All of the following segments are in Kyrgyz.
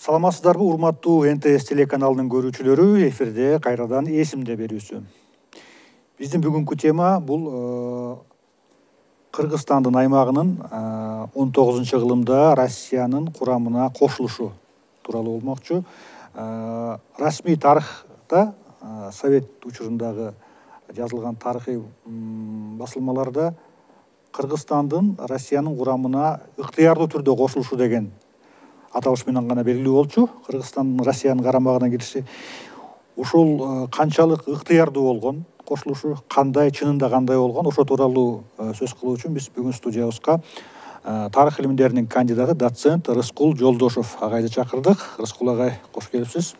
Саламатсыздарбы, урматтуу НТС телеканалынын көрүүчүлөрү, эфирде кайрадан эсимде берүүсү. Биздин бүгүнкү тема бул Кыргызстандын аймагынын 19-кылымда Россиянын курамына кошулушу тууралуу болмокчу. Расмий тарыхта, Совет учурундагы жазылган тарыхый басылмаларда Кыргызстандын Россиянын курамына ыктыярдуу түрдө кошулушу деген аталыш менен гана белгилүү болчу. Кыргызстандын Россиянын карамагына кириши ушул канчалык ыктыярдуу болгон, кошулушу кандай, чынында кандай болгон, ошо тууралуу сөз кылуу үчүн биз бүгүн студиябызга тарых илимдеринин кандидаты, доцент Рыскул Жолдошов агайды чакырдык. Рыскул агай, кош келипсиз.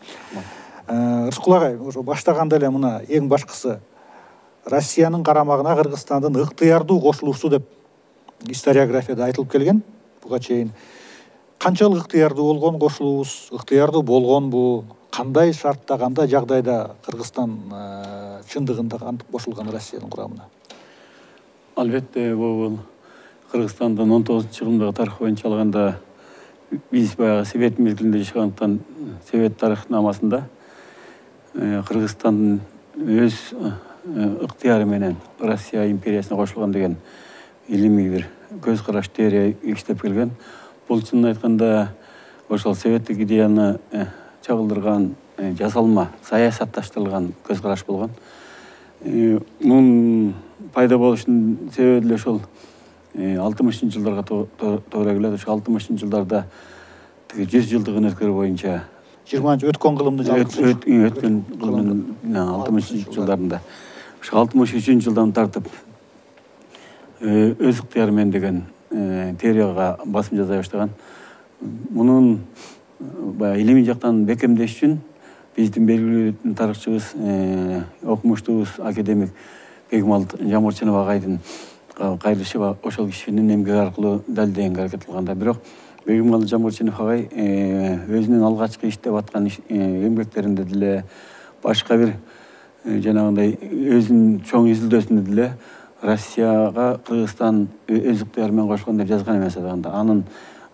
Рыскул агай, ошо баштаганда эле мына эң башкысы Россиянын карамагына Кыргызстандын ыктыярдуу кошулушу деп историографияда айтылып келген. Буга чейин канчалык ыктыярдуу болгон кошулуубуз, ыктыярдуу болгонбу, кандай шартта, кандай жагдайда Кыргызстан чындыгында кантип кошулган Россиянын курамына? Албетте, бул Кыргызстандын 19-кылымдагы тарых боюнча алганда биз баягы Совет мезгилинде жашагандыктан Совет тарыхнамасында Кыргызстандын өз ыктыяры менен Россия империясына кошулган деген илимий бир көз караш теория иштеп келген. Бул чынын айтканда ошол советтик идеяны чагылдырган жасалма, саясатташтырылган көз караш болгон. Мунун пайда болушунун себеби деле ошол 60-жылдарга туура келет. Ошо 60-жылдарда 100 жылдыгын өткөрүү боюнча 20 өткөн кылымды өткөн кылымдын 60-жылдарында ошо 63-жылдан тартып өз ыктыяры менен деген теорияга басым жасай баштаган. Мунун илимий жактан бекемдеш үчүн биздин белгилүү тарыхчыбыз, окумуштуубуз академик Бегмал Жамурчинов агайдын кайрылышы ошол кишинин эмгеги аркылуу далилдегенге аракет кылганда, бирок Бегмал Жамурчинов агай өзүнүн алгачкы иштеп аткан эмгектеринде деле башка бир жанагындай өзүнүн чоң изилдөөсүндө деле Россияга Кыргызстан өз ыктыяры менен кошулган деп жазган эмес атагында. Анын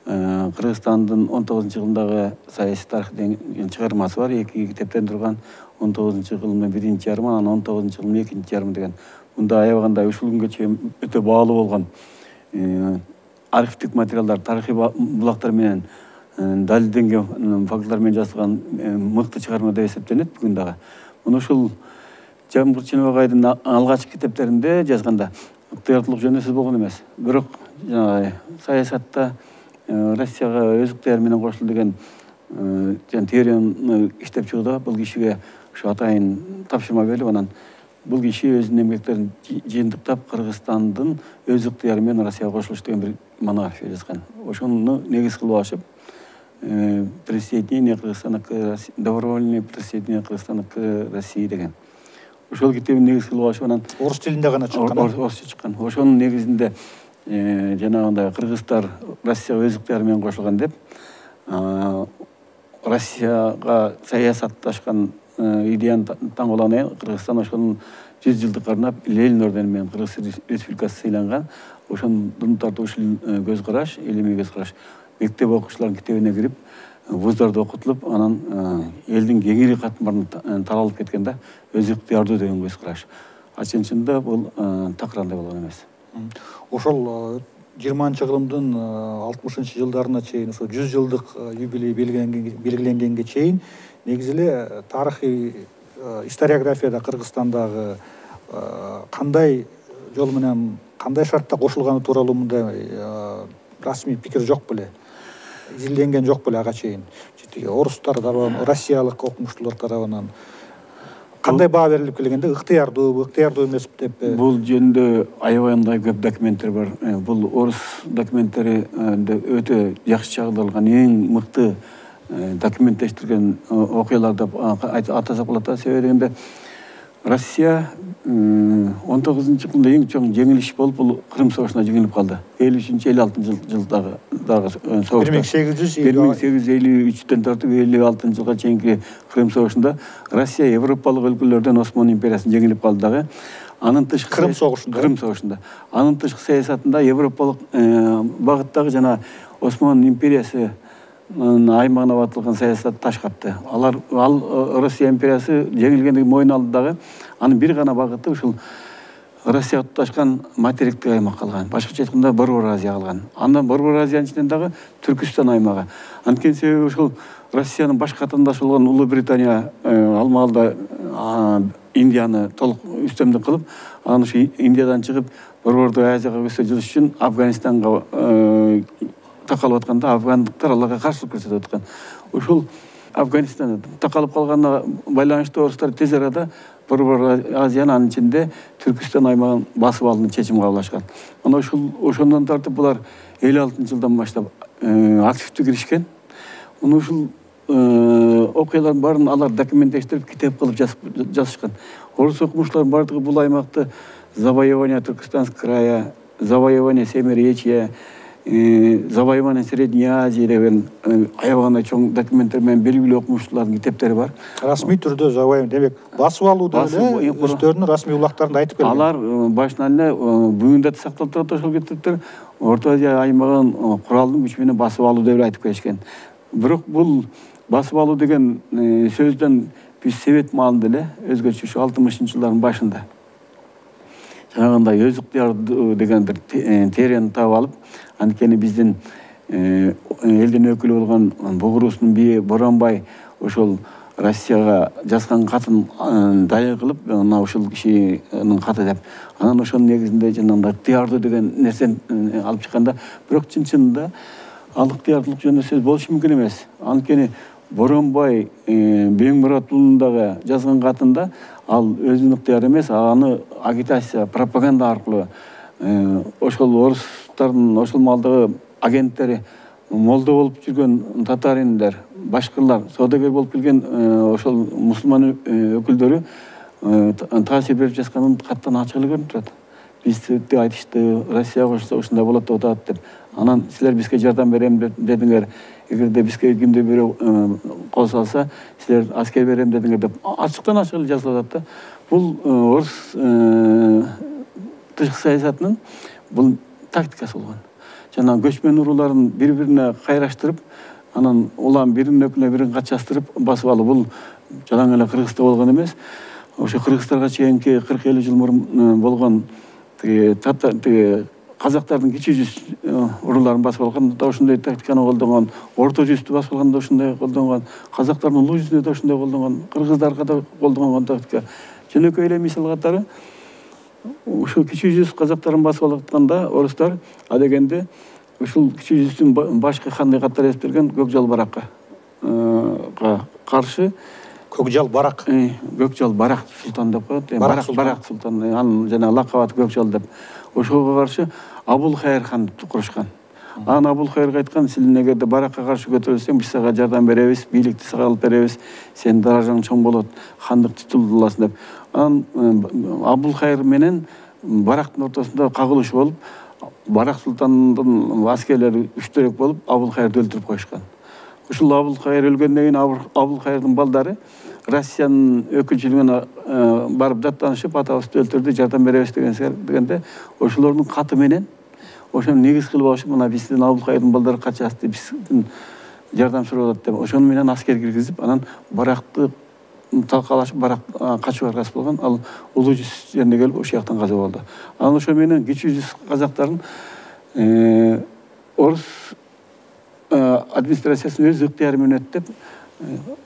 Кыргызстандын 19-кылымдагы саясий тарых деген чыгармасы бар. Эки китептен турган 19-кылымдын биринчи жарымы, анан 19-кылымдын экинчи жарымы деген. Мында аябаганда ушул күнгө чейин өтө баалуу болгон архивдик материалдар, тарыхый булактар менен далилденген фактылар менен жазылган мыкты чыгарма деп эсептелет бүгүн дагы. Муну ушул Жамурчинов агайдын алгачкы китептеринде жазганда ыктыярдуулук жөнүндө сөз болгон эмес. Бирок жанагы саясатта Россияга өз ыктыяры менен кошулду деген теорияны иштеп чыгууда бул кишиге ушу атайын тапшырма берилип, анан бул киши өзүнүн эмгектерин жыйынтыктап Кыргызстандын өз ыктыяры менен Россияга кошулуш деген бир монография жазган. Ошону негиз кылып алышып, присоединение Кыргызстана к России, добровольное присоединение Кыргызстана к России деген. Ошол китебин негиз кылып алышып, анан орус тилинде гана чыккан. Орусча чыккан. Ошонун негизинде жанагындай кыргыздар Россияга өз ыктыяры менен кошулган деп, Россияга саясатташкан идеяны таңголаган Кыргызстан ошонун 100 жылдык карнап Ленин ордени менен Кыргыз Республикасы сыйланган. Ошондон тартып ушул көз караш, илимий көз караш мектеп окуучуларынын китебине кирип, вуздарда окутулуп, анан элдин кеңири катмарына таралып кеткен да, өз ыктыярдуу деген көз караш. Чынында бул такырандай болгон эмес. Ошол 20-кылымдын 60-жылдарына чейин, ошо 100 жылдык юбилей белгиленгенге чейин негизи эле тарыхый историографияда Кыргызстандагы кандай жол менен, кандай шартта кошулганы тууралуу мындай расмий пикир жок беле, изилденген жок беле ага чейин. Орустар тарабынан, россиялык окумуштуулар тарабынан кандай баа берилип келгенде, ыктыярдуу эмес деп? Бул жөнүндө аябагандай көп документтер бар. Бул орус документтери өтө жакшы чагылдырылган, эң мыкты документтештирген окуялар деп атасак болот. Себеби дегенде Россия 19-кылымда эң чоң жеңилиш болуп, бул Крым согушуна жеңилип калды. 53-56-жылдагы согушта. 1853-тен тартып 56-жылга чейинки Крым согушунда Россия Европалык өлкөлөрдөн Осман империясын жеңилип калды дагы. Анын тышкы Крым согушунда. Анын тышкы саясатында Европалык багыттагы жана Осман империясы аймагына батылган саясат таш капты. Ал Россия империясы жеңилгендиги мойнун алды дагы. Анын бир гана багыты ушул Россия туташкан материктик аймак калган. Башкача айтканда Борбор Азия калган. Андан Борбор Азиянын ичинен дагы Түркүстан аймагы. Анткени себеби ушул Россиянын баш катындашы болгон Улуу Британия ал маалда Индияны толук үстөмдүк кылып, анан ушу Индиядан чыгып Борбордук Азияга көчүп жүрүш үчүн Афганистанга такалып атканда афгандыктар аларга каршылык көрсөтүп аткан. Ушул Афганистанда такалып калганына байланыштуу орустар тез арада Борбор Азиянын анын ичинде Түркүстан аймагын басып алууну чечим кабыл алышкан. Мына ошондон тартып булар 56-жылдан баштап активдүү киришкен. Ушул окуялардын баарын алар документтештирип китеп кылып жазышкан. Орус окумуштуулар бардыгы бул аймакты завоевание Түркістанского края, завоевание Семиречья, завоевание Средней Азии деген аябагандай чоң документтер менен белгилүү окумуштуулардын китептери бар. Расмий түрдө завоевание, демек басып алууду эле өздөрүнүн расмий улактарында айтып келген. Алар башынан эле бүгүн да сакталып турат ошол китептер. Орто Азия аймагын куралдын күчү менен басып алуу деп айтып келишкен. Бирок бул басып алуу деген сөздөн биз Совет маалында эле өзгөчө 60-жылдардын башында жанагындай өз ыктыяры деген бир терени таап алып, анткени биздин элдин өкүлү болгон Бугуруустун бии Боронбай ошол Россияга жазган катын далил кылып, мына ушул кишинин каты деп, анан ошонун негизинде жанагындай ыктыярдуу деген нерсени алып чыкканда, бирок чын-чынында ал ыктыярдуулук жөнүндө сөз болушу мүмкүн эмес. Анткени Боронбай Беңмурат уулундагы жазган катында ал өзүнүн ыктыяры эмес, аны агитация, пропаганда аркылуу ошол орустардын ошол маалдагы агенттери, молдо болуп жүргөн татариндер, башкырлар, содагер болуп келген ошол мусулман өкүлдөрү таасир берип жазганын каттан ачык эле көрүнүп турат. Бизди айтышты, Россия кошсо ушундай болот деп атат деп. Анан силер бизге жардам берем дедиңер. Эгерде бизге кимде бирөө кол салса, силер аскер берем дедиңер деп ачыктан ачык эле жазылып атат да. Бул орус тышкы саясатынын бул тактикасы болгон. Жана көчмөн урууларын бири-бирине кайраштырып, анан улам биринин өкүлүнө бирин качастырып басып алуу. Бул жалаң эле Кыргызда болгон эмес. Ошо Кыргыздарга чейинки 40-50 жыл мурун болгон казактардын кичи жүз урууларын басып алганда да ошондой тактиканы колдонгон, орто жүздү басып алганда ошондой колдонгон, казактардын улуу жүзүндө да ошондой колдонгон, кыргыздарга да колдонгон тактика. Жөнөкөй эле мисал катары ушул кичи жүз казактарын басып алганда орустар адегенде ушул кичи жүздүн башкы кандай каттар эсептелген Көкжал баракка каршы Көкжал барак. Көкжал барак султан деп коет. Барак султан, анын жана лакабаты Көкжал деп. Ошого каршы Абулхайыр хандыкты курушкан. Анан Абулхайырга айткан, силер эгерде баракка каршы көтөрүлсөң, биз сага жардам беребиз, бийликти сага алып беребиз, сенин даражаң чоң болот, хандык титулду аласың деп. Анан Абулхайыр менен барактын ортосунда кагылыш болуп, барак султандын аскерлери үчтөрөк болуп, Абулхайырды өлтүрүп коюшкан. Ушул Абулхайыр өлгөндөн кийин Абулхайырдын балдары Россиянын өкүлчүлүгүнө барып даттанышып, атабызды өлтүрдү, жардам беребиз дегенде, ошолордун каты менен ошону негиз кылып алышып, мына биздин Абулхайырдын балдары качасты, биздин жардам сурап атат деп, ошону менен аскер киргизип, анан баракты талкалашып, барак качуу аркасы болгон. Ал улуу жүз жерине келип, ошол жактан каза болду. Анан ошо менен кичи жүз казактарын орус администрациясын өз ыктыяры менен өтүп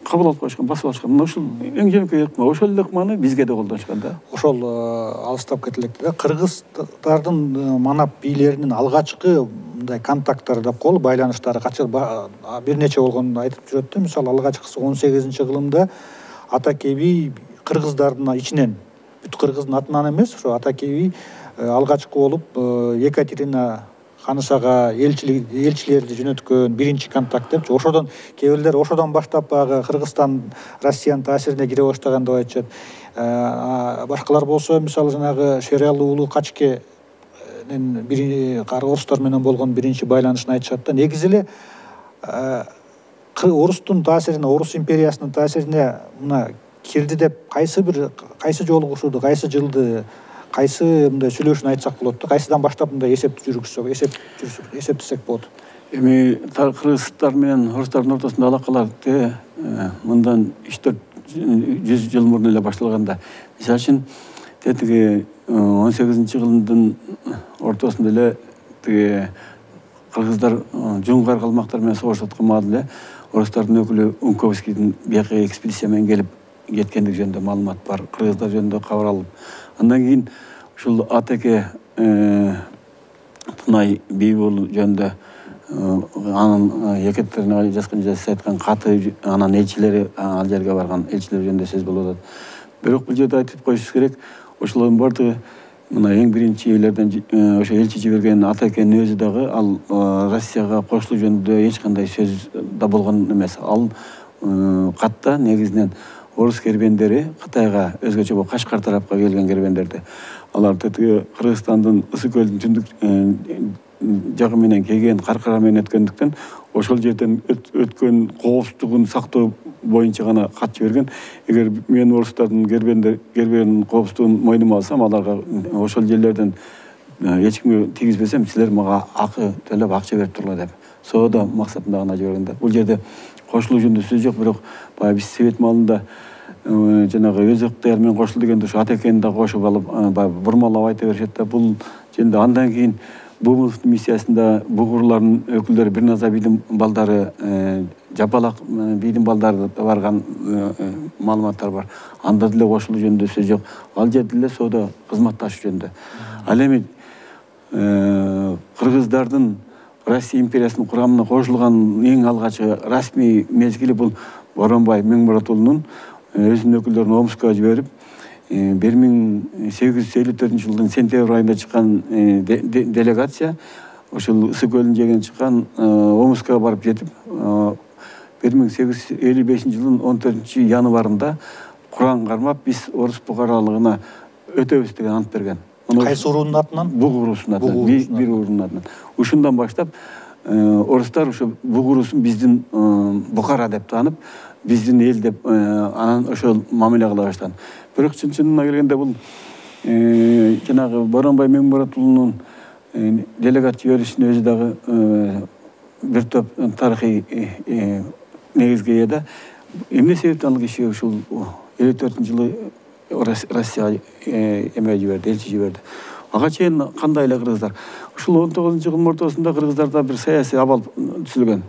кабыл алып коюшкан, басып алышкан. Мына ушул эң жөнөкөй ыкма. Ошол эле ыкманы бизге да колдонушкан да. Ошол алыстап кетелек да. Кыргыздардын манап бийлеринин алгачкы мындай контакттары деп коелу, байланыштары кача бир нече болгонун айтып жүрөт да. Мисалы алгачкысы 18-кылымда Атакеби кыргыздардын ичинен, бүт кыргыздын атынан эмес, ошо Атакеби алгачкы болуп Екатерина ханышага элчилерди жөнөткөн биринчи контакт депчи. Ошодон кээ бирлер ошодон баштап багы Кыргызстан Россиянын таасирине кире баштаган деп айтышат. Башкалар болсо, мисалы жанагы Шералы уулу Качкенин орустар менен болгон биринчи байланышын айтышат да. Негизи эле орустун таасирине, орус империясынын таасирине мына кирди деп кайсы жолу куршуду, кайсы жылды, кайсы мындай сүйлөшүн айтсак болот да, кайсыдан баштап мындай эсептесек болот. Эми кыргызстар менен орустардын ортосунда алакалар мындан 300-400 жыл мурун эле башталганда. Мисалы үчүн тетиги 18-жылдын ортосунда эле тиги кыргыздар жуңгар калмактар менен согушуп аткан маалда эле орустардын өкүлү Унковскийдин бияка экспедиция менен келип кеткендиги жөнүндө маалымат бар. Кыргыздар жөнүндө кабар алып. Андан кийин ушул Атеке Тунай Бийбул жөнүндө анын Екатерина Жаскан айткан каты, анан элчилери ал жерге барган элчилер жөнүндө сөз болуп атат. Бирок бул жерде айтып коюш керек, ошолордун бардыгы мына эң биринчи элерден ошо элчи жиберген Атекенин өзү дагы ал Россияга кошулуу жөнүндө эч кандай сөз да болгон эмес. Ал катта негизинен орус кербендери Кытайга, өзгөчө болуп Кашкар тарапка келген кербендерди. Алар тетиги Кыргызстандын Ысык көлдүн түндүк жагы менен келген, каркара менен өткөндүктөн ошол жерден өткөн коопсуздугун сактоо боюнча гана кат жиберген. Эгер мен орустардын кербен коопсуздугун мойнума алсам, аларга ошол жерлерден эч кимге тийгизбесем, силер мага акы төлөп акча берип туруңар деп соода максатында гана жиберген да. Бул жерде кошулуу жөнүндө сөз жок, бирок баягы биз Совет маалында жанагы өз ыктыяр менен кошул дегенде ушу Атекени да кошуп алып бурмалап айта беришет да. Бул жөнүндө андан кийин Бумовдун миссиясында бугурлардын өкүлдөрү Бирназа бийдин балдары, Жапалак бийдин балдары барган маалыматтар бар. Анда деле кошулуу жөнүндө сөз жок. Ал жерде деле соода кызматташуу жөнүндө. Ал эми кыргыздардын Россия империясынын курамына кошулган эң алгачкы расмий мезгили бул Боронбай Миңмуратулунун өзүнүн өкүлдөрүн Омскага жиберип, 1854-жылдын сентябрь айында чыккан делегация ошол Ысык көлүн жеген чыккан Омскага барып жетип, 1855-жылдын 14 январында Куран кармап, биз орус букаралыгына өтөбүз деген ант берген. Кайсы уруунун атынан? Буг уруусунун атынан, бир уруунун атынан. Ушундан баштап орустар ошо Буг уруусун биздин Бухара деп таанып, биздин эл деп анан ошол мамиле кыла баштаган. Бирок чын-чынына келгенде бул жанагы Боронбай Миңмуратулунун делегат жиберишинин өзү дагы бир топ тарыхый негизге ээ да. Эмне себептен ал киши ушул 54-жылы Россияга эме жиберди, элчи жиберди. Ага чейин кандай эле кыргыздар? Ушул 19-жылдын ортосунда кыргыздарда бир саясий абал түзүлгөн.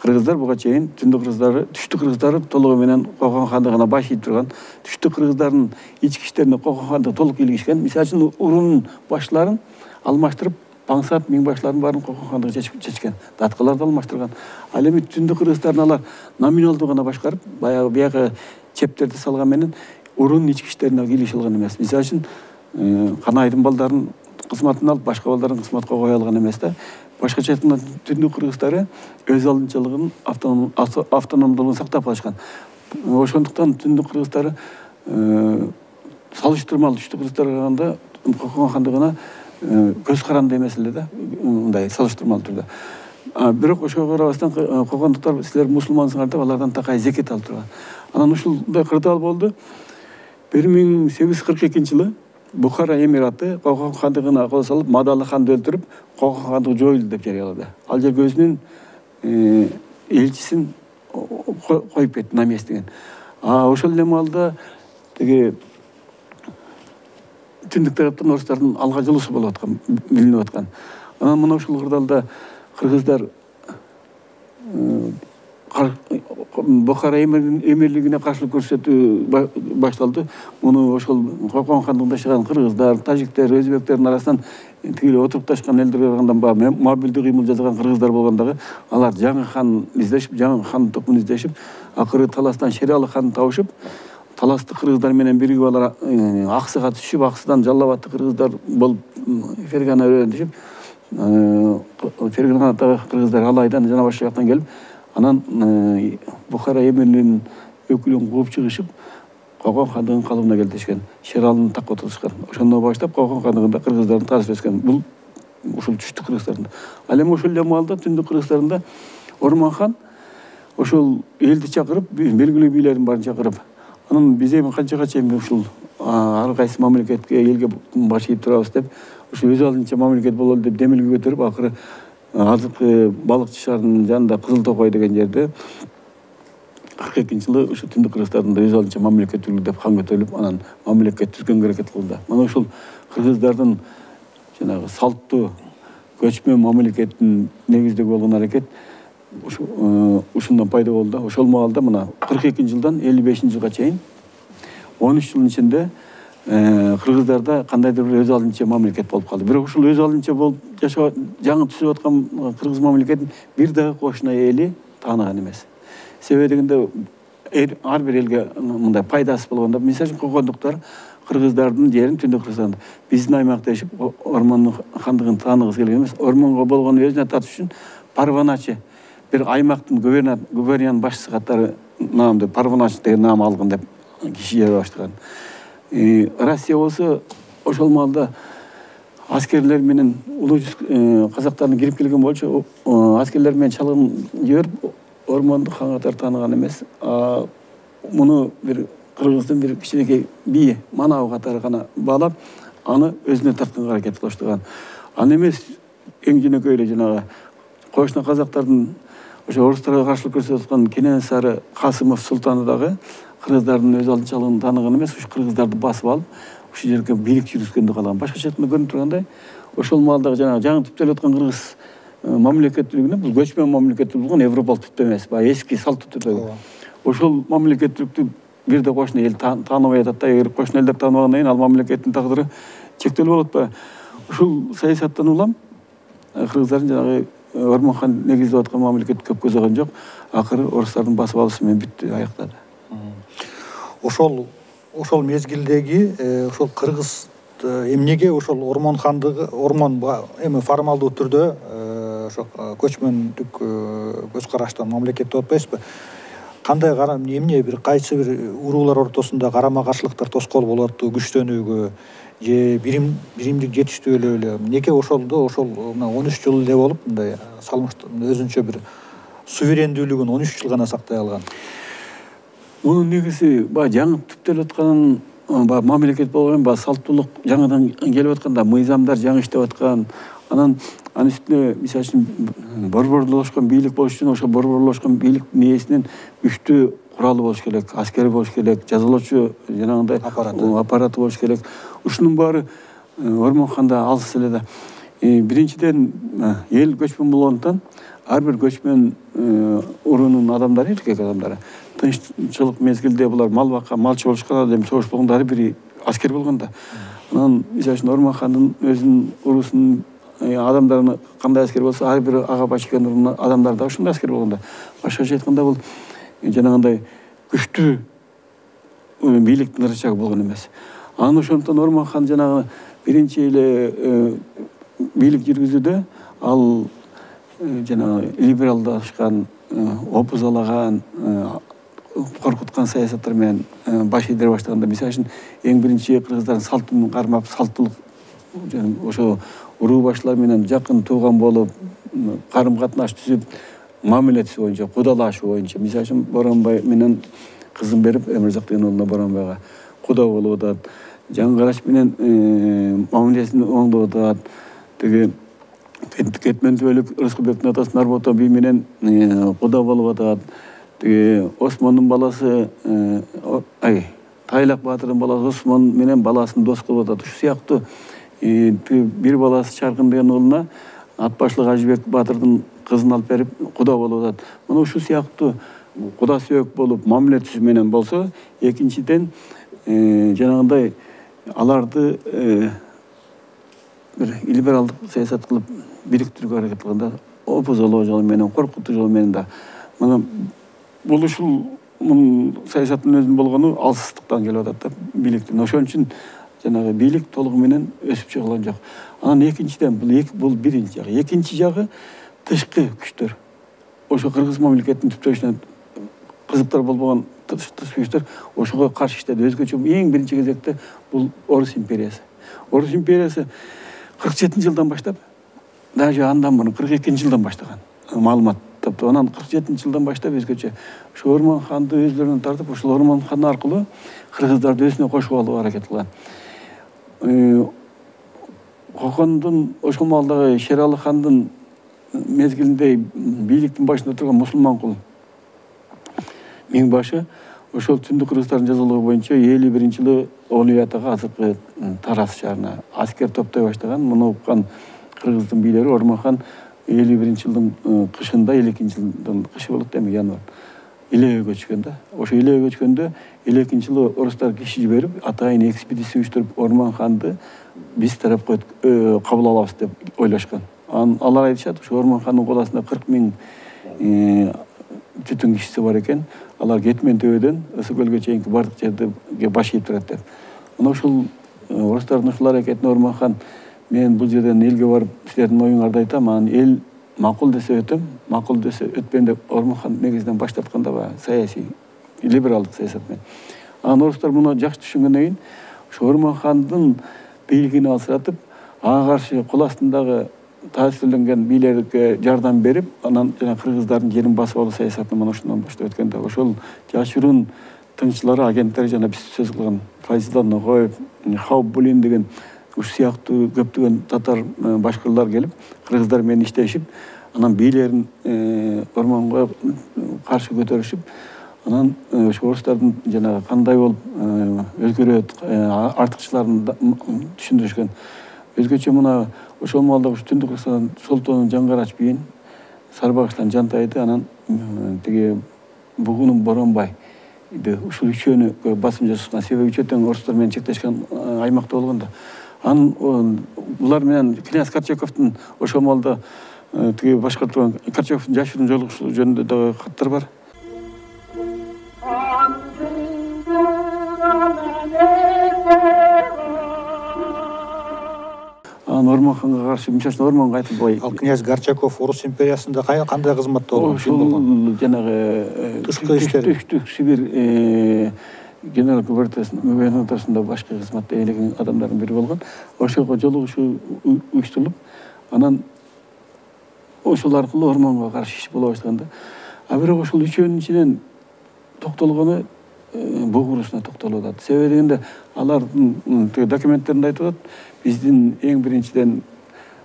Кыргыздар буга чейин түштүк кыргыздары толугу менен Кокон хандыгына баш ийип турган. Түштүк кыргыздардын ички иштерине Кокон хандыгы толук кийлигишкен. Мисалы үчүн уруунун башларын алмаштырып, Паңсат миңбашлардын баарын Кокон хандыгы чечкен. Даткаларды алмаштырган. Ал эми түндүк кыргыздарын алар номиналдуу гана башкарып, баягы бияка чептерди салган менен уруунун ички иштерине кийлигише алган эмес. Мисалы үчүн Канайдын балдарын кызматын алып, башка балдарын кызматка кое алган эмес да. Башкача айтканда түндүк кыргыздары өз алдынчалыгын, автономдуулугун сактап калышкан. Ошондуктан түндүк кыргыздары салыштырмалуу түштүк кыргыздарга караганда Кокон хандыгына көз каранды эмес эле да, мындай салыштырмалуу түрдө. Бирок ошого карабастан кокондуктар силер мусулмансыңар деп алардан такай зекет алып турган. Анан ушундай кырдаал болду. 1842-жылы Бухара эмираты Кокон хандыгына кол салып, Мадалы ханды өлтүрүп, Кокон хандыгы жоюлду деп жарыялады. Ал жерге өзүнүн элчисин коюп кетти, наместниген. Ошол эле маалда тиги түндүк тараптан орустардын алга жылуусу болуп аткан, билинип аткан. Анан мына ушул кырдаалда кыргыздар Бухара эмирлигине каршылык көрсөтүү башталды. Муну ошол Кокон хандыгында жашаган кыргыздар, тажиктер, өзбектердин арасынан тиги отурукташкан элдерге караганда мобилдүү кыймыл жасаган кыргыздар болгондагы алар жаңы хан издешип, жаңы хан токун издешип, акыры таластан Шералы ханды табышып, таласты кыргыздар менен биригип алар Аксыга түшүп, Аксыдан Жалал абадты кыргыздар болуп Ферганага өтүшүп, Ферганадагы кыргыздар Алайдан жана башка жактан келип, анан Бухара эмирлигинин өкүлүн кууп чыгышып, Кокон хандыгынын калыбына келтиришкен. Шералыны так отурушкан. Ошондон баштап Кокон хандыгында кыргыздардын таасири өскөн. Бул ушул түштүк кыргыздарында. Ал эми ошол эле маалда түндүк кыргыздарында Орман хан ошол элди чакырып, белгилүү бийлердин баарын чакырып, анан биз эми канчага чейин ушул ар кайсы мамлекетке, элге баш ийип турабыз деп, ушул өз алдынча мамлекет бололу деп демилге көтөрүп, акыры азыркы балыкчы жанында Кызыл Токой деген жерде 42-жылы ушу Түндүк Кыргызстандын өз алдынча мамлекеттүүлүк деп кан көтөрүлүп, анан мамлекет түзгөнгө аракет кылды. Мына ушул кыргыздардын жанагы салттуу көчмөн мамлекеттин негиздеги болгон аракет ушундан пайда болду. Ошол маалда мына 42-жылдан 55-жылга чейин 13 жылдын ичинде кыргыздарда кандайдыр бир өз алдынча мамлекет болуп калды. Бирок ушул өз алдынча болуп жашап жаңы түзүп аткан кыргыз мамлекетин бир дагы кошуна эли тааныган эмес. Себеби дегенде ар бир элге мындай пайдасы болгондо, мисалы үчүн кокондуктар кыргыздардын жерин Түндүк Кыргызстанда биздин аймакта жашап ормондун хандыгын тааныгысы келген эмес. Ормонго болгон өзүнө татыш үчүн парваначы бир аймактын губерниянын башчысы катары наамды парваначы деген наам алган деп кишилер баштаган. Россия болсо ошол маалда аскерлер менен улуу жүз казактардын кирип келген болчу аскерлер менен чалгын жиберип ормонду хан катары тааныган эмес. Муну бир кыргыздын бир кичинекей бии манабы катары гана баалап, аны өзүнө тартканга аракет кылыштырган. Аны эмес эң жөнөкөй эле жанагы кошуна казактардын ошо орустарга каршылык көрсөтүп аткан Кенесары Касымов султаны дагы кыргыздардын өз алдынчалыгын тааныган эмес, ушу кыргыздарды басып алып, ушу жерге бийлик жүргүзгөндө калган. Башка чатында көрүнүп тургандай, ошол маалдагы жанагы жаңы түптөлүп аткан кыргыз мамлекеттүүлүгүнө бул көчмөн мамлекеттүүлүк болгон европалык түптөө эмес, баягы эски салттуу түптөө. Ошол мамлекеттүүлүктү бир да кошуна эл тааныбай атат да. Эгер кошуна элдер тааныбагандан кийин ал мамлекеттин тагдыры чектелип болот ба? Ушул саясаттан улам кыргыздардын жанагы Ормонхан негиздеп аткан мамлекет көп көзөгөн жок. Акыры орустардын басып алышы менен бүттү, аяктады. Ошол мезгилдеги ошол кыргыз эмнеге ошол Ормон хандыгы, Ормон эми формалдуу түрдө ошо көчмөндүк көз караштан мамлекет деп атпайсызбы? Кандай эмне бир кайсы бир уруулар ортосунда карама каршылыктар тоскоол болуп аттуу, күчтөнүүгө же биримдик жетиштүү эле эмнеге ошолдо 13 жыл эле болуп мындай салмактуу өзүнчө бир суверендүүлүгүн 13 жыл гана сактай алган? Мунун негизи баягы жаңы түптөлүп аткан мамлекет болгон, баягы салттуулук жаңыдан келип атканда, мыйзамдар жаңы иштеп аткан, анан үстүнө мисалы үчүн борборлошкон бийлик болуш үчүн ошол борборлошкон бийликтин ээсинин күчтүү куралы болуш керек, аскери болуш керек, жазалоочу жанагындай аппараты болуш керек. Ушунун баары Ормонханда алыс эле да. Биринчиден эл көчмөн болгондуктан ар бир көчмөн уруунун адамдары, эркек адамдары тынччылык мезгилде булар мал баккан, малчы болушкан, эми согуш болгондо ар бири аскер болгон да. Анан мисалы үчүн Ормонхандын өзүнүн уруусунун адамдарына кандай аскер болсо, ар бир ага башкан уруунун адамдары да ошондой аскер болгон да. Башкача айтканда бул жанагындай күчтүү бийликтин ырычагы болгон эмес. Анан ошондуктан Ормонхан жанагы биринчи эле бийлик жүргүзүүдө ал жанагы либералдашкан, опузалаган, коркуткан саясаттар менен баш ийдире баштаганда, мисалы үчүн эң биринчи кыргыздардын салтын кармап, салттуулук ошо уруу башлар менен жакын тууган болуп, карым катнаш түзүп, мамиле түсүү боюнча, кудалашуу боюнча, мисалы үчүн Боронбай менен кызын берип, Эмирзак деген уулуна Боронбайга куда болуп атат. Жаңы Караш менен мамилесин оңдоп атат. Тиги Кетментүбөлүк Рыскылбектин атасы Нарбото би менен куда болуп атат. Тиги Осмондун баласы Тайлак баатырдын баласы Осмон менен баласын дос кылып атат. Ушу сыяктуу бир баласы Чаркын деген уулуна ат башлык Ажыбек баатырдын кызын алып берип куда болуп атат. Мына ушу сыяктуу куда сөөк болуп, мамиле түзүү менен болсо, экинчиден жанагындай аларды бир либералдык саясат кылып бириктирүүгө аракет кылганда, опузалоо жолу менен, коркутуу жолу менен да. Мына бул ушул саясаттын өзүнүн болгону алсыздыктан келип атат да, бийликтин. Ошон үчүн жанагы бийлик толугу менен өсүп чыгылган жок. Анан экинчиден бул биринчи жагы. Экинчи жагы тышкы күчтөр. Ошо кыргыз мамлекетинин түптөлүшүнө кызыктар болбогон тышкы күчтөр ошого каршы иштеди. Өзгөчө эң биринчи кезекте бул Орус империясы. Орус империясы 47-жылдан баштап, даже андан мурун 42-жылдан баштаган маалымат тапты. Анан 47-жылдан баштап өзгөчө ошо Ормонханды өзлөрүнө тартып, ошол Ормонхан аркылуу кыргыздарды өзүнө кошуп алууга аракет кылган. Кокондун ошол маалдагы Шералы хандын мезгилинде бийликтин башында турган Мусулманкул миңбашы ошол Түндүк Кыргызстандын жазалыгы боюнча 51-жылы Олуятага азыркы Тарас шаарына аскер топтой баштаган. Муну уккан кыргыздын бийлери Ормахан 51-жылдын кышында, 52-жылдын кышы болот эми январь. Илеге көчкөн да. Ошо Илеге көчкөндө 52-жылы орустар киши жиберип, атайын экспедиция уюштуруп Орманханды биз тарапка кабыл алабыз деп ойлошкон. Алар айтышат, ошо Орманхандын кол астында 40 000 түтүн кишиси бар экен. Алар Кетмен төбөдөн Ысык көлгө чейинки бардык жерде баш ийип турат деп. Мына ушул орустардын ушул аракетине Орманхан, мен бул жерден элге барып силердин оюңарды айтам, анан эл макул десе өтөм, макул десе өтпөйм деп Орманхан негизинен баштаткан да саясий либералдык саясат менен. Анан орустар муну жакшы түшүнгөндөн кийин ошо Орманхандын бийлигин алсыратып, ага каршы кол астындагы таасирленген бийлерге жардам берип, анан жана кыргыздардын жерин басып алуу саясатын мына ошондон баштап өткөн да. Ошол жашыруун тынччылары, агенттери жана биз сөз кылган Файзулла Ногоев, Хаубулин деген ушу сыяктуу көптөгөн татар башкырлар келип, кыргыздар менен иштешип, анан бийлерин Орманга каршы көтөрүшүп, анан ошо орустардын жана кандай болуп өзгөрөт, артыкчыларын түшүндүрүшкөн. Өзгөчө мына ошол маалда ушу Түндүк Кыргызстан Солтонун Жаңгарач бийин, Сарбагыштан Жантайды, анан тиги Бугунун Боронбай ушул үчөөнү басым жасашкан. Себеби үчөө тең орустар менен чектешкен аймакта болгон да. Анан булар менен князь Корчаковдун ошол маалда тиги башкарып турган Корчаковдун жашыруун жолугушуу жөнүндө дагы каттар бар. Орманханга каршы, мисалы Орманга айтылбай. Ал князь Горчаков Орус империясында кандай кызматта болгон? Ошол жанагы тышкы иштер, Сибирь генерал губернаторсунда башкы кызматта ээлеген адамдардын бири болгон. Ошого жолугушуу уюштурулуп, анан ошол аркылуу Орманга каршы иш боло баштаганда, а бирок ошол үчөөнүн ичинен токтолгону Буг урушуна токтолуп атат. Себеби дегенде алардын документтеринде айтып атат, биздин эң биринчиден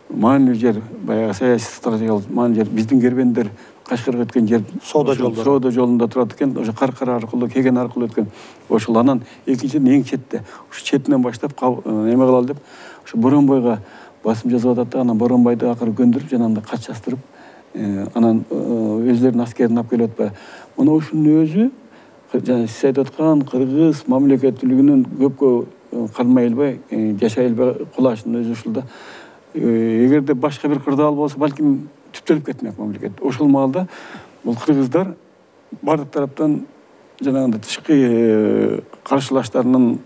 маанилүү жер, баягы саясий стратегиялык маанилүү жер, биздин кербендер Кашкарга өткөн жер соода жолунда турат экен, ошо Каркара аркылуу, Кеген аркылуу өткөн. Ошол анан экинчиден эң четте, ушу четинен баштап эме кылалы деп, ошо Боронбойго басым жазып атат да, анан Боронбайды акыры көндүрүп, жанагындай качастырып, анан өзлөрүнүн аскерин алып келип атпайбы. Мына ушунун өзү жана сиз айтып аткан кыргыз мамлекеттүүлүгүнүн көпкө кармай элбей, жашай элбей кулашынын өзү ушул да. Эгерде башка бир кырдаал болсо, балким түптөлүп кетмек мамлекет. Ошол маалда бул кыргыздар бардык тараптан жанагындай тышкы каршылаштарынын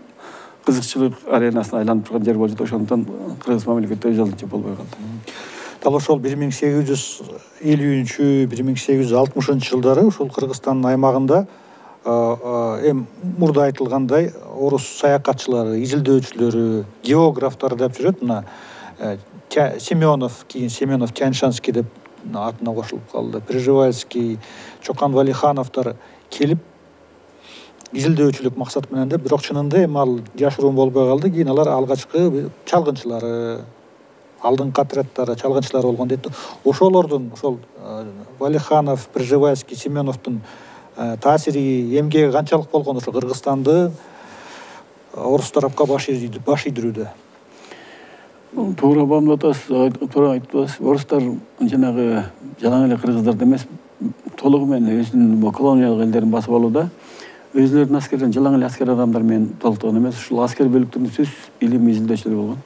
кызыкчылык аренасына айланып турган жер болуп жатат. Ошондон кыргыз мамлекети өз алдынча болбой калды. Дал ошол 1850-1860 жылдары ушул Кыргызстандын аймагында эм мурда айтылгандай орус саякатчылары, изилдөөчүлөрү, географтары деп жүрөт. Мына Семенов, кийин Семенов Тяньшанский деп атына кошулуп калды. Приживальский, Чокан Валихановдор келип изилдөөчүлүк максат менен деп, бирок чынында эми ал жашыруун болбой калды. Кийин алар алгачкы чалгынчылары, алдыңкы отряддары чалгынчылар болгон дейт. Ошолордун, ошол Валиханов, Приживальский, Семеновдун таасири, эмгеги канчалык болгон ошо Кыргызстанды орус тарапка баш ийдирүүдө? Туура баамдап атасыз, туура айтып атасыз. Орустар жанагы жалаң эле кыргыздарды эмес, толугу менен өзүнүн колониялык элдерин басып алууда өзлөрүнүн аскерден жалаң эле аскер адамдар менен толуктаган эмес, ушул аскер бөлүктөрүнүн сөз илим изилдөөчүлөр болгон.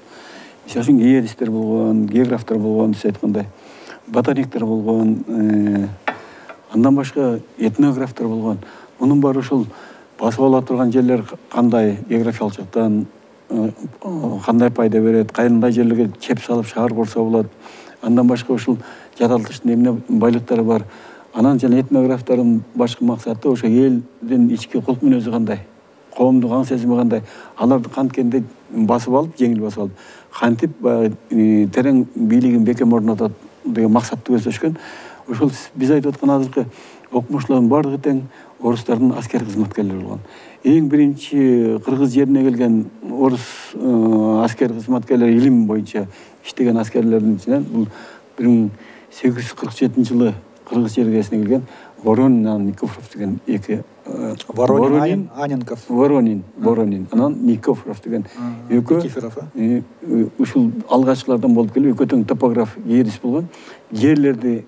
Мисалы үчүн геодистер болгон, географтар болгон, сиз айткандай, ботаниктер болгон, андан башка этнографтар болгон. Мунун баары ушул басып ала турган жерлер кандай географиялык жактан кандай пайда берет, кандай жерлерге чеп салып шаар курса болот. Андан башка ушул жаратылыштын эмне байлыктары бар. Анан жана этнографтардын башкы максаты ошо элдин ички кулк мүнөзү кандай, коомдук аң сезими кандай, аларды канткенде басып алып, жеңил басып алып, кантип терең бийлигин бекем орнотот деген максатты көздөшкөн. Ошол биз айтып аткан азыркы окумуштуулардын баардыгы тең орустардын аскер кызматкерлери болгон. Эң биринчи кыргыз жерине келген орус аскер кызматкерлери илим боюнча иштеген аскерлердин ичинен бул 847-жылы Кыргыз жергесине келген Воронин, Никифоров деген эки Воронин, Аненков. Воронин, анан Никифоров деген экөө Никифоров. ушул алгачкылардан болуп келип, экөө тең топограф ерис болгон. Жерлерди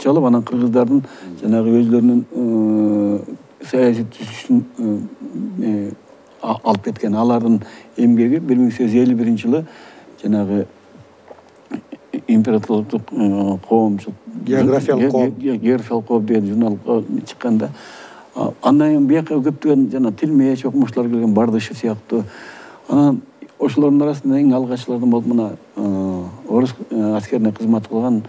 чалып, анан кыргыздардын жанагы өзлөрүнүн саясий түзүшүн алып кеткен. Алардын эмгеги 1851-жылы жанагы императорлуктук коомчулук географиялык коом деген журнал чыкканда, андан кийин бияка көптөгөн жана тилмеш окумуштуулар келген, Бардышев сыяктуу. Анан ошолордун арасында эң алгачкылардан болуп мына орус аскерине кызмат кылган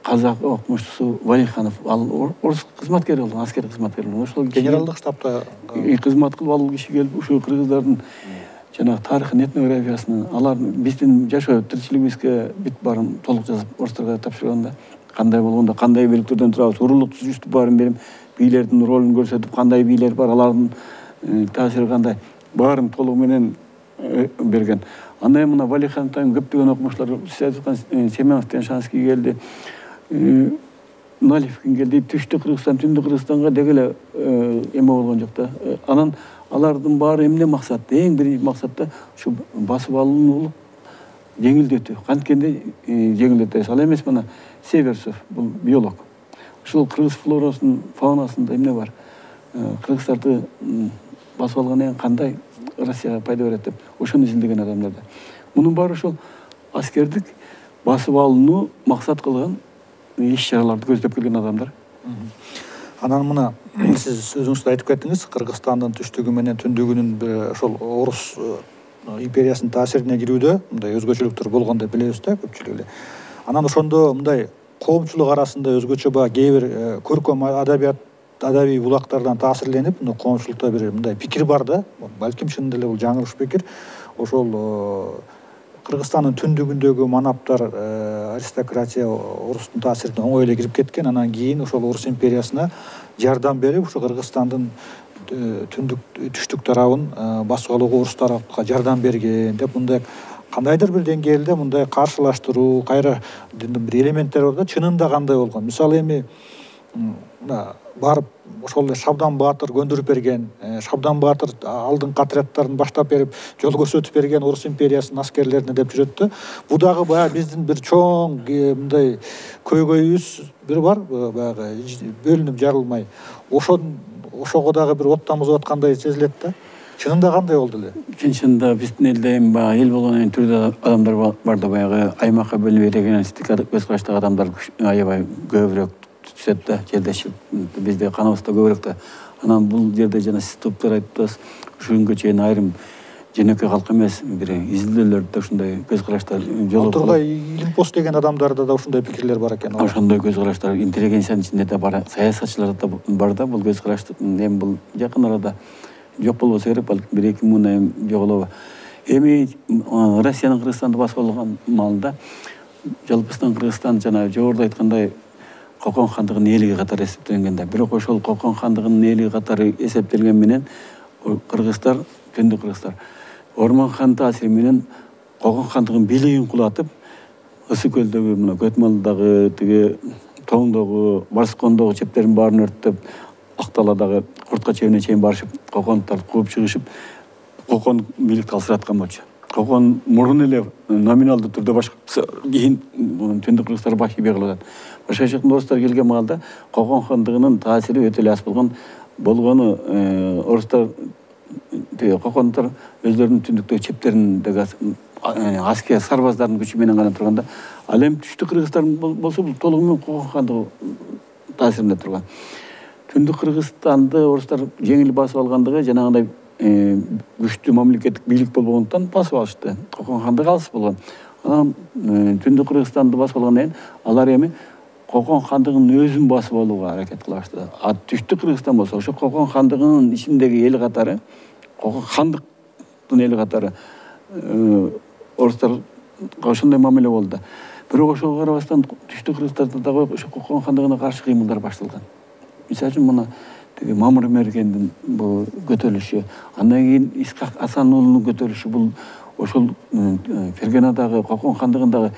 казак окумуштусу Валиханов, ал орус кызматкери болгон, аскер кызматкери болгон. Ошол генералдык штабта кызмат кылып ал киши келип ушул кыргыздардын жанагы тарыхын, этнографиясын, алар биздин жашоо тиричилигибизге бүт баарын толук жазып орустарга тапшырганда, кандай болгондо, кандай бийликтөрдөн турабыз, уруулук түзүштү баарын берип, бийлердин ролун көрсөтүп, кандай бийлер бар, алардын таасири кандай, баарын толугу менен берген. Андан кийин мына Валихановдон көптөгөн окумуштуулар, Семенов деген Шанский келди, Наливкин келди, Түштүк Кыргызстан, Түндүк Кыргызстанга деги эле эме болгон жок да. Анан алардын баары эмне максатта? Эң биринчи максатта ушу басып алынуулук жеңилдетүү. Канткенде жеңилдетебиз. Ал эмес мына Северцов, бул биолог. Ушул кыргыз флорасынын, фаунасында эмне бар? Кыргыздарды басып алгандан кийин кандай Россияга пайда берет деп, ошону изилдеген адамдар да. Мунун баары ошол аскердик басып алууну максат кылган иш-чараларды көздөп келген адамдар. Анан мына сиз өзүңүз айтып кеттиңиз, Кыргызстандын түштүгү менен түндүгүнүн ошол орус империясынын таасирине кирүүдө мындай өзгөчөлүктөр болгон деп билебиз да, көпчүлүк эле. Анан ошондо мындай коомчулук арасында өзгөчө кээ бир көркөм адабий булактардан таасирленип, коомчулукта бир мындай пикир бар да, балким чынында эле бул жаңылыш пикир. Ошол Кыргызстандын түндүгүндөгү манаптар, аристократия орустун таасирине оңой эле кирип кеткен. Анан кийин ошол орус империясына жардам берип, ушу Кыргызстандын түштүк тарабын басып алууга орустарга жардам берген деп, мындай кандайдыр бир деңгээлде мындай каршылаштыруу, кайра бир элементтер бар да, чынында кандай болгон. Мисалы эми барып ошол Шабдан Баатыр көндүрүп берген, Шабдан Баатыр алдыңкы отряддарын баштап берип, жол көрсөтүп берген орус империясынын аскерлерине деп жүрөт да. Бул дагы баягы биздин бир чоң мындай көйгөйүбүз бир бар, баягы бөлүнүп жарылмай. Ошого дагы бир оттамызып аткандай сезилет да. Чынында кандай болду эле? Чынында биздин элде эми баягы эл болгондон түрдүү адамдар бар да, баягы аймакка бөлүнүп регионалисттик көз караштагы адамдар аябай көбүрөөк түсет да, жердешип, бизде каныбызда көбүрөөк да. Анан бул жерде жана сиз топтор айттыңыз, ушул күнгө чейин айрым жөнөкөй калк эмес, бир изилдөөлөрдө ушундай көз караштар жолугуп Тургай Илимпос деген адамдарда да ушундай пикирлер бар экен. Ошондой көз караштар интеллигенциянын ичинде да бар, саясатчыларда бар да, бул көз карашты. Эми бул жакын арада жок болбосо керек, балким 1-2 муна жоголобу. Эми Россиянын Кыргызстанды басып алган маалында жалпысынан Кыргызстан жана жогоруда айткандай Кокон хандыгынын ээлиги катары эсептелген да. Бирок ошол Кокон хандыгынын ээлиги катары эсептелген менен кыргыздар, Түндүк кыргыздар Ормон хан таасири менен Кокон хандыгынын бийлигин кулатып, Ысык көлдөгү, мына Көтмалдагы, тиги Тоңдогу, Барскондогу чептерин баарын өрттөп, Акталадагы Куртка чебине чейин барышып, Кокондорду кууп чыгышып, Кокон бийликти алсыраткан болчу. Кокон мурун эле номиналдуу түрдө башкарса, кийин Түндүк кыргыздар баш ийбей калып атат. Башка жактан орустар келген маалда Кокон хандыгынын таасири өтө эле аз болгону орустар, Кокондор өздөрүнүн түндүктөгү чептериндеги аскер сарбаздардын күчү менен гана турганда, ал эми Түштүк Кыргызстан болсо бул толугу менен Кокон хандыгы таасиринде турган. Түндүк Кыргызстанды орустар жеңил басып алгандыгы жанагындай күчтүү мамлекеттик бийлик болбогондуктан басып алышты. Кокон хандыгы алыс болгон. Анан Түндүк Кыргызстанды басып алгандан кийин алар эми Кокон хандыгынын өзүн басып алууга аракет кыла баштады. Түштүк Кыргызстан болсо ошо Кокон хандыгынын ичиндеги эл катары, Кокон хандыктын эл катары орустарга ошондой мамиле болду. Бирок ошого карабастан Түштүк Кыргызстанда дагы ошо Кокон хандыгына каршы кыймылдар башталган. Мисалы үчүн мына тиги Мамыр Мергендин бул көтөрүлүшү, андан кийин Исхак Асан уулунун көтөрүлүшү, бул ошол Фергенадагы Кокон хандыгындагы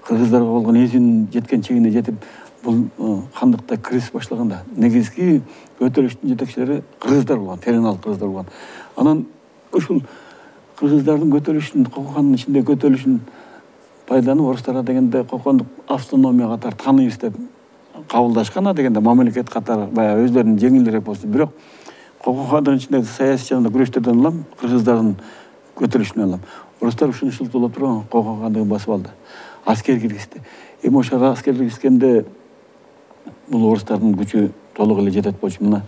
кыргыздарга болгон эзинин жеткен чегине жетип, бул хандыкта кризис башталганда негизги көтөрүлүштүн жетекчилери кыргыздар болгон, теренал кыргыздар болгон. Анан ушул кыргыздардын көтөрүлүшүн, кокохандын ичинде көтөрүлүшүн пайдаланып, орустарга дегенде кокондук автономия катары тааныйбыз деп кабылдашкан, дегенде мамлекет катары баягы өзлөрүнүн жеңилирээк болсун. Бирок кокохандын ичинде саясий жагында күрөштөрдөн улам, кыргыздардын көтөрүлүшүнөн улам. Орустар ушуну шылтоолоп турган кокохандыгын басып алды. Аскер киргизди. Эми ошого аскер киргизгенде бул орустардын күчү толук эле жетет болчу. Мына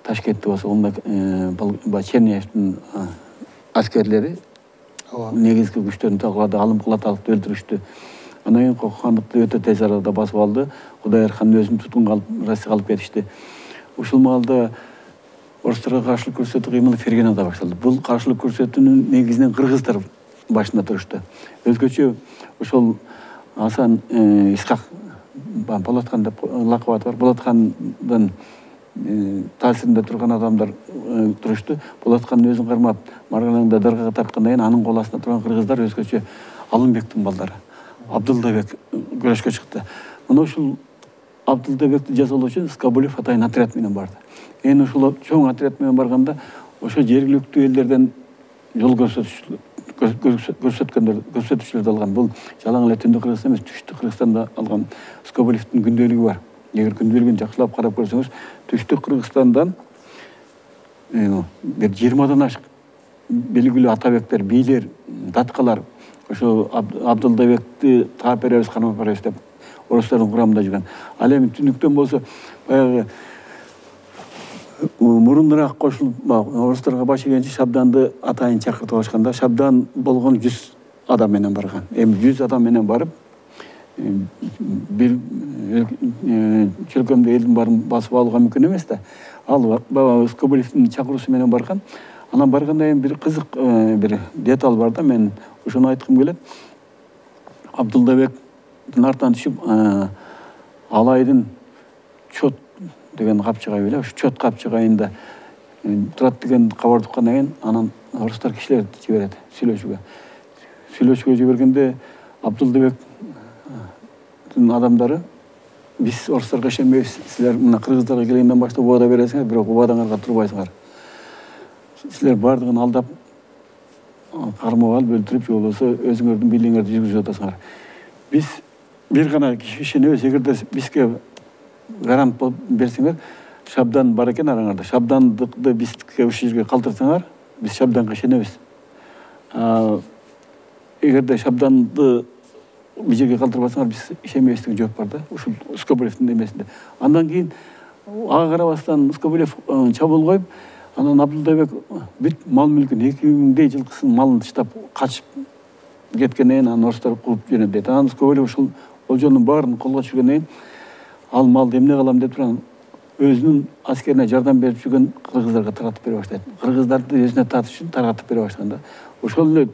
Ташкентте болсо, бул Черняевдин аскерлери негизги күчтөрүн талкалады, алым кулаталыкты өлтүрүштү. Анан кийин кокохандыкты өтө тез арада басып алды. Кудайыр хан өзүн туткунга алып, Россияга алып кетишти. Ушул маалда орустарга каршылык көрсөтүү кыймылы Фергенада башталды. Бул каршылык көрсөтүүнүн негизинен кыргыздар башында турушту. Өзгөчө ошол Асан Исхак Болоткан деп лакабы бар. Болоткандын таасиринде турган адамдар турушту. Болоткандын өзүн кармап, Марганаңда даргага тарткандан кийин анын кол астында турган кыргыздар өзгөчө Алымбектин балдары, Абдылдабек күрөшкө чыкты. Мына ушул Абдылдабекти жазалоо үчүн Скобулев атайын отряд менен барды. Эми ушул чоң отряд менен барганда ошо жергиликтүү элдерден жол көрсөтүүчүлөрдү алган. Бул жалаң эле Түндүк Кыргызстан эмес, Түштүк Кыргызстанда алган Скобулевдин күндөлүгү бар. Эгер күндөлүгүн жакшылап карап көрсөңүз, Түштүк Кыргызстандан бир 20дан ашык белгилүү атабектер, бийлер, даткалар ошо Абдылдабекти таап беребиз, кармап беребиз деп орустардын курамында жүргөн. Ал эми Түндүктөн болсо, баягы мурунураак кошулуп, орустарга баш ийгенчи Шабданды атайын чакыртып алышканда, Шабдан болгон 100 адам менен барган. Эми 100 адам менен барып, бир чөлкөмдө элдин баарын басып алууга мүмкүн эмес да. Ал Скобулевдин чакыруусу менен барган. Анан баргандан кийин бир кызык бир деталь бар да, мен ушуну айткым келет. Абдылдабектин артынан түшүп, Алайдын Чот деген капчыгай беле, ушу Чот капчыгайында турат деген кабарды уккандан кийин, анан орустар кишилерди жиберет сүйлөшүүгө. Сүйлөшүүгө жибергенде Абдылдабектин адамдары: биз орустарга ишенбейбиз, силер мына кыргыздарга келгенден баштап убада бересиңер, бирок убадаңарга турбайсыңар. Силер бардыгын алдап, кармап алып, өлтүрүп, же болбосо өзүңөрдүн бийлигиңерди жүргүзүп атасыңар. Биз бир гана ишенебиз, эгерде бизге гарант болуп берсеңер, Шабдан бар экен араңарда. Шабдандыкты бизге ушул жерге калтырсаңар, биз Шабданга ишенебиз. Эгерде Шабданды бул жерге калтырбасаңар, биз ишенбейбиз деген жооп бар да, ушул Скобулевдин эмесинде. Андан кийин ага карабастан Скобулев чабуул коюп, анан Абдылдабек бүт мал мүлкүн, 2000 жылкысын малын таштап качып кеткенден кийин анан орустар кууп жөнөдү. Анан Скобулев ушул олжонун баарын колго түшүргөндөн кийин, ал малды эмне кылам деп турган, өзүнүн аскерине жардам берип жүргөн кыргыздарга таратып бере баштайт. Кыргыздарды өзүнө тартыш үчүн таратып бере баштаганда, ошол эле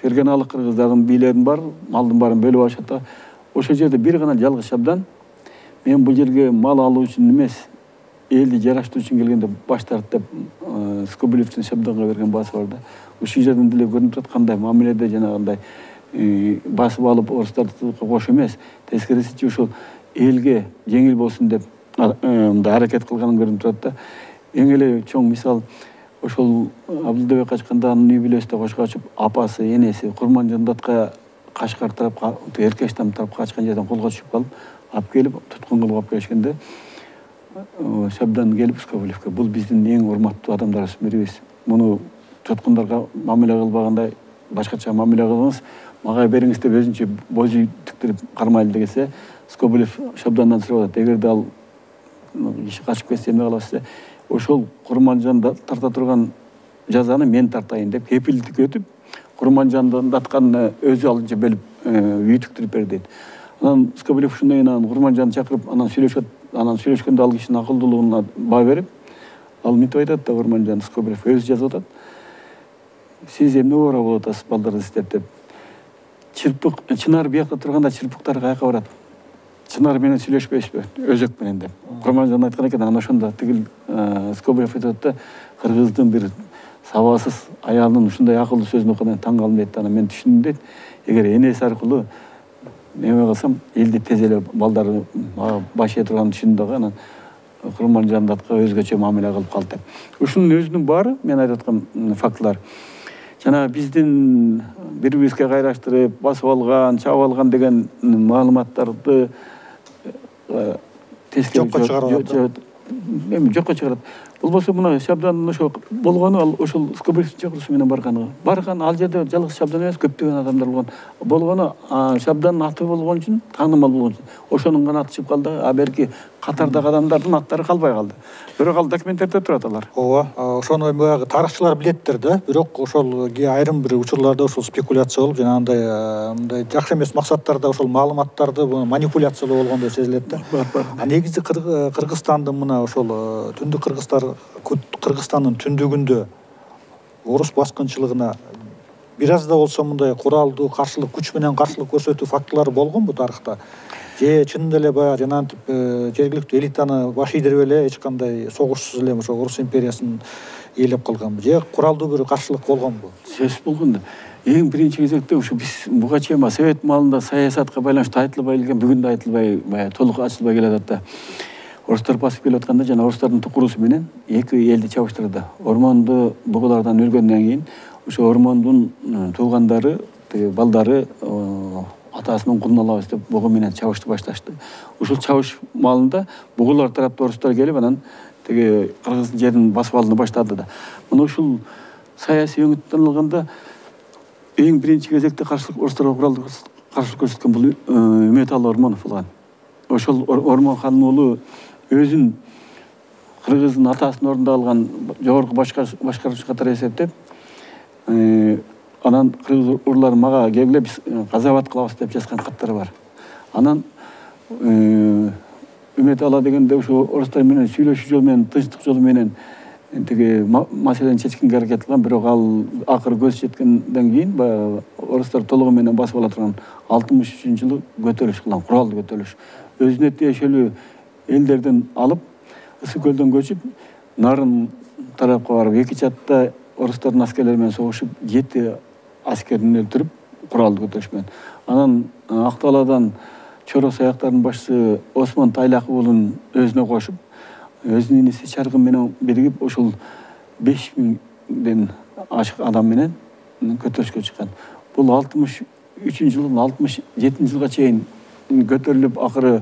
ферганалык кыргыздардын бийлерин бар, малдын баарын бөлүп алышат да. Ошол жерде бир гана жалгыз Шабдан: мен бул жерге мал алуу үчүн эмес, элди жараштыруу үчүн келгенде баш тарт деп Скобулевдин Шабданга берген баасы бар да. Ушул жерден деле көрүнүп турат кандай мамиледе, жанагындай басып алып орустарды кош эмес, тескерисинче ушул элге жеңил болсун деп мындай аракет кылганын көрүнүп турат да. Эң эле чоң мисал, ошол Абдылдабек качканда анын үй бүлөсү кошко качып, апасы, энеси Курманжандатка Кашкар тарапка, Эркештам тарапка качкан жерден колго түшүп калып, алып келип туткун кылып алып келишкенде, Шабдан келип Скобулевке: бул биздин эң урматтуу адамдарыбыз, бирибиз. Муну туткундарга мамиле кылбагандай башкача мамиле кылыңыз, мага бериңиз деп өзүнчө божүй тиктирип кармайлы дегенде, Скобулев Шабдандан сурап атат: эгерде ал киши качып кетсе эмне кыласыз? Ошол Курманжанда тарта турган жазаны мен тартайын деп кепилдикке өтүп, Курманжандын датканына өзү алынча бөлүп үй тиктирип берди дейт. Анан Скобулев ушундан кийин анан Курманжанды чакырып, анан сүйлөшөт. Анан сүйлөшкөндө ал кишинин акылдуулугуна баа берип, ал мынтип айтат да, Курманжан Скобулев өзү жазып атат: сиз эмне ора болуп атасыз балдарды издеп деп. Чырпык, Чынар биякта турганда чырпыктар каяка барат? Чынар менен сүйлөшпөйсүзбү? Өзөк менен деп. Курманжан айткан экен. Анан ошондо тигил Скобулев айтат да, кыргыздын бир сабасыз аялынын ушундай акылдуу сөзүн уккандан таң калдым дейт. Анан мен түшүндүм дейт. Эгер энеси аркылуу неме кылсам элди тез эле балдары баш ээ турганын түшүндүм дагы анан курман жандатка өзгөчө мамиле кылып калды деп. Ушунун өзүнүн баары мен айтып аткан фактылар. Жана биздин бири-бирибизге кайраштырып, басып алган, чабып алган деген маалыматтарды жокко чыгарат. Эми жокко чыгарат. Болбосо мына Шабданын ошо болгону ал ошол Скобелевдин чакыруусу менен барганы. Барган ал жерде жалгыз Шабдан эмес, көптөгөн адамдар болгон. Болгону Шабданын аты болгон үчүн, таанымал болгон үчүн. Ошонун гана аты чыгып калды. А берки катардагы адамдардын аттары калбай калды. Бирок ал документтерде турат алар. Ооба, ошону баягы тарыхчылар билеттир да. Бирок ошол айрым бир учурларда ошол спекуляция болуп, жанагындай мындай жакшы эмес максаттарда ошол маалыматтарды манипуляциялоо болгондой сезилет да. А негизи Кыргызстандын мына ошол түндүк Кыргызстандын түндүгүндө орус баскынчылыгына бир аз да болсо мындай куралдуу каршылык күч менен каршылык көрсөтүү фактылары болгонбу тарыхта? Же чынында эле баягы жанагынтип жергиликтүү элитаны баш ийдирип эле эч кандай согушсуз эле ошо Орус империясын ээлеп калганбы? Же куралдуу бир каршылык болгонбу? Сөз болгондо эң биринчи кезекте ушу биз буга чейин совет маалында саясатка байланыштуу айтылбай келген, бүгүн да айтылбай, баягы толук ачылбай келатат да. Орустар басып келип атканда жана орустардын тукуруусу менен эки элди чабыштырды. Ормонду бугулардан өлгөндөн кийин ошо ормондун туугандары, балдары атасынын кулун алабыз деп бугу менен чабышты башташты. Ушул чабыш маалында бугулар тарапта орустар келип анан тиги кыргыздын жерин басып алууну баштады да. Мына ушул саясий өңүттөн алганда эң биринчи кезекте каршылык орустарга куралдуу каршылык көрсөткөн бул Үмөталы Ормонов болгон. Ошол Ормон хандын уулу өзүн Кыргыздын атасынын ордунда алган жогорку башкаруучу катары эсептеп, анан кыргыз урлары мага келгиле биз казабат кылабыз деп жазган каттары бар. Анан Үмөталы дегенде ошо орустар менен сүйлөшүү жолу менен, тынчтык жолу менен тиги маселени чечкенге аракет кылган, бирок ал акыры көз жеткенден кийин баягы орустар толугу менен басып ала турган 63-жылы көтөрүлүш кылган, куралдуу көтөрүлүш. Өзүнө тиешелүү элдерден алып, Ысык көлдөн көчүп, Нарын тарапка барып, эки чатта орустардын аскерлери менен согушуп, 7 аскерин өлтүрүп, куралдуу көтөрүш менен. Анан Ак Талаадан Чоро саяктардын башчысы Осмон Тайлаков уулун өзүнө кошуп, өзүнүн иниси Чаргын менен биригип, ошол 5000ден ашык адам менен көтөрүшкө чыккан. Бул 63-жылдан 67-жылга чейин көтөрүлүп, акыры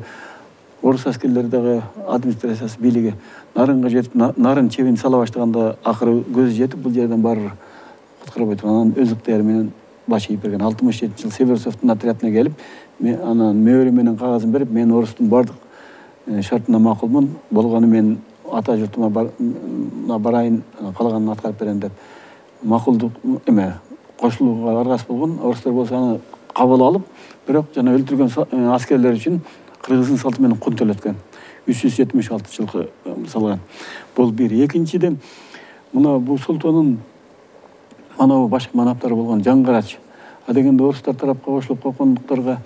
орус аскерлери дагы администрациясы бийлиги Нарынга жетип, Нарын чебин сала баштаганда акыры көзү жетип, бул жерден барыр куткарбай турган. Анан өз ыктыяры менен баш ийип берген. 67-жылы Северсовдун отрядына келип, анан мөөрү менен кагазын берип, мен орустун бардык шартына макулмун, болгону мен ата журтума барайын, калаганын аткарып берем деп макулдук кошулууга аргасыз болгон. Орустар болсо аны кабыл алып, бирок жана өлтүргөн аскерлер үчүн Кыргыздын салты менен кун төлөткөн. 376 жылкы салган. Бул бир. Экинчиден, мына бул Солтонун манабу башкы манаптары болгон Жаңгарач. А дегенде орустар тарапка кошулуп койгондуктарга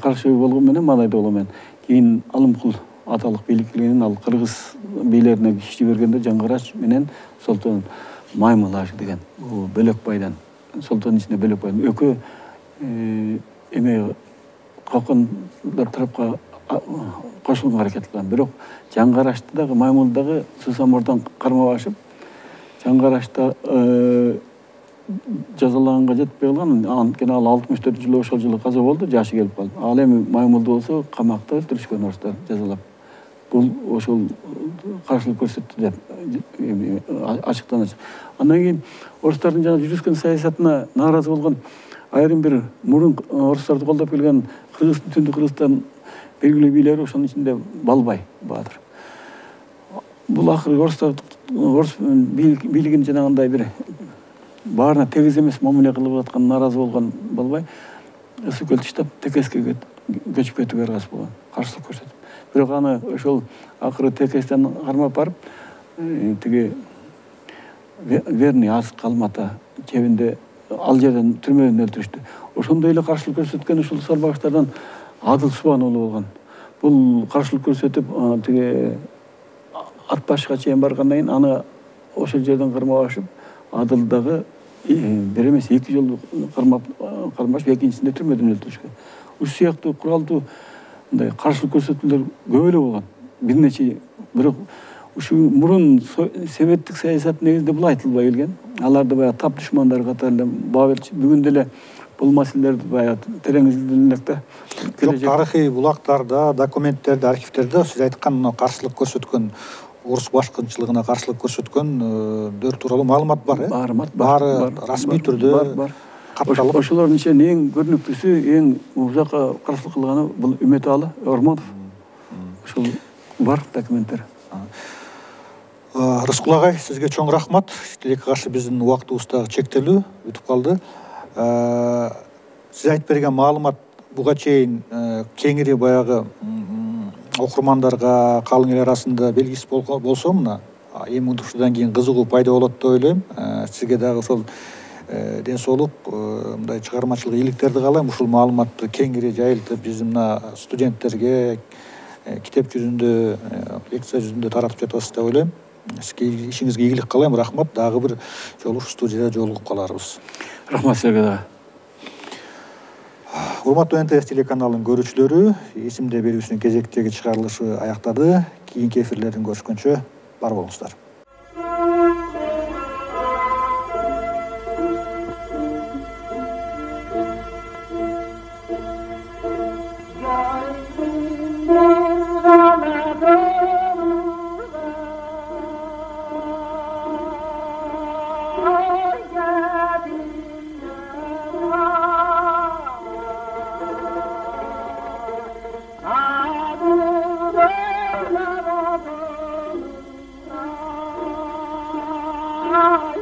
каршы болгон менен, Малайда болгон менен. Кийин Алымкул аталык бийлик келгенин, ал кыргыз бийлерине киши жибергенде Жаңгарач менен Солтон Маймылаш деген Бөлөкбайдан, Солтондун ичинде Бөлөкбайдан экөө Кокондар тарапка кошулууга аракет кылган. Бирок Жаңгарачты дагы, Маймылды дагы Сусамордон кармап ашып, Жаңгарачта жазалаганга жетпей калган. Анткени ал 64-жылы ошол жылы каза болду, жашы келип калды. Ал эми Маймылды болсо камакта өлтүрүшкөн орустар жазалап. Бул ошол каршылык көрсөттү деп ачыктан ачык. Андан кийин орустардын жана жүргүзгөн саясатына нааразы болгон айрым бир мурун орустарды колдоп келген Түндүк Кыргызстан белгилүү бийлери, ошонун ичинде Балбай Баатыр. Бул акыры орус бийлигин жанагындай бир баарына тегиз эмес мамиле кылып аткан нааразы болгон Балбай Ысык көлдү таштап Текеске көчүп кетүүгө аргасыз болгон, каршылык көрсөтүп. Бирок аны ошол акыры Текестен кармап барып, тиги Верный Арск Алмата чебинде ал жерден түрмөдөн өлтүрүштү. Ошондой эле каршылык көрсөткөн ушул сарбагычтардан Адыл Субан уулу болгон. Бул каршылык көрсөтүп, тиги ат башка чейин баргандан кийин аны ошол жерден кармап ашып, Адыл дагы бир эмес 2 жолу кармаш, экинчисинде түрмөдөн өлтүрүшкөн. Ушу сыяктуу куралдуу мындай каршылык көрсөтүүлөр көп эле болгон. Бир нече, бирок ушу мурун советтик саясат негизинде бул айтылбай келген. Аларды баягы тап душмандар катары баа берчү. Бүгүн деле бул маселелерди баягы терең изилденелек да. Жок, тарыхый булактарда, документтерде, архивтерде сиз айткан каршылык көрсөткөн, орус башкынчылыгына каршылык көрсөткөндөр тууралуу маалымат бар, баары расмий түрдө катталып. Ошолордун ичинен эң көрүнүктүүсү, эң узакка каршылык кылганы бул Үмөталы Ормонов. Ошол бар документтер. Рыскул агай, сизге чоң рахмат. Тилекке каршы биздин убактыбыз дагы чектелүү, өтүп калды. Сиз айтып берген маалымат буга чейин кеңири баягы окурмандарга, калың эл арасында белгисиз болсо, мына эми ушудан кийин кызыгуу пайда болот деп ойлойм. Сизге дагы ошол ден соолук, мындай чыгармачылык ийгиликтерди каалайм. Ушул маалыматты кеңири жайылтып, биздин мына студенттерге китеп жүзүндө, лекция жүзүндө таратып жатасыз деп ойлойм. Сизге ишиңизге ийгилик каалайм. Рахмат. Дагы бир жолу ушу студияда жолугуп каларбыз. Рахмат сизге дагы. Урматтуу НТС телеканалынын көрүүчүлөрү, эсимде берүүсүнүн кезектеги чыгарылышы аяктады. Кийинки эфирлерден көрүшкөнчө бар болуңуздар. Ah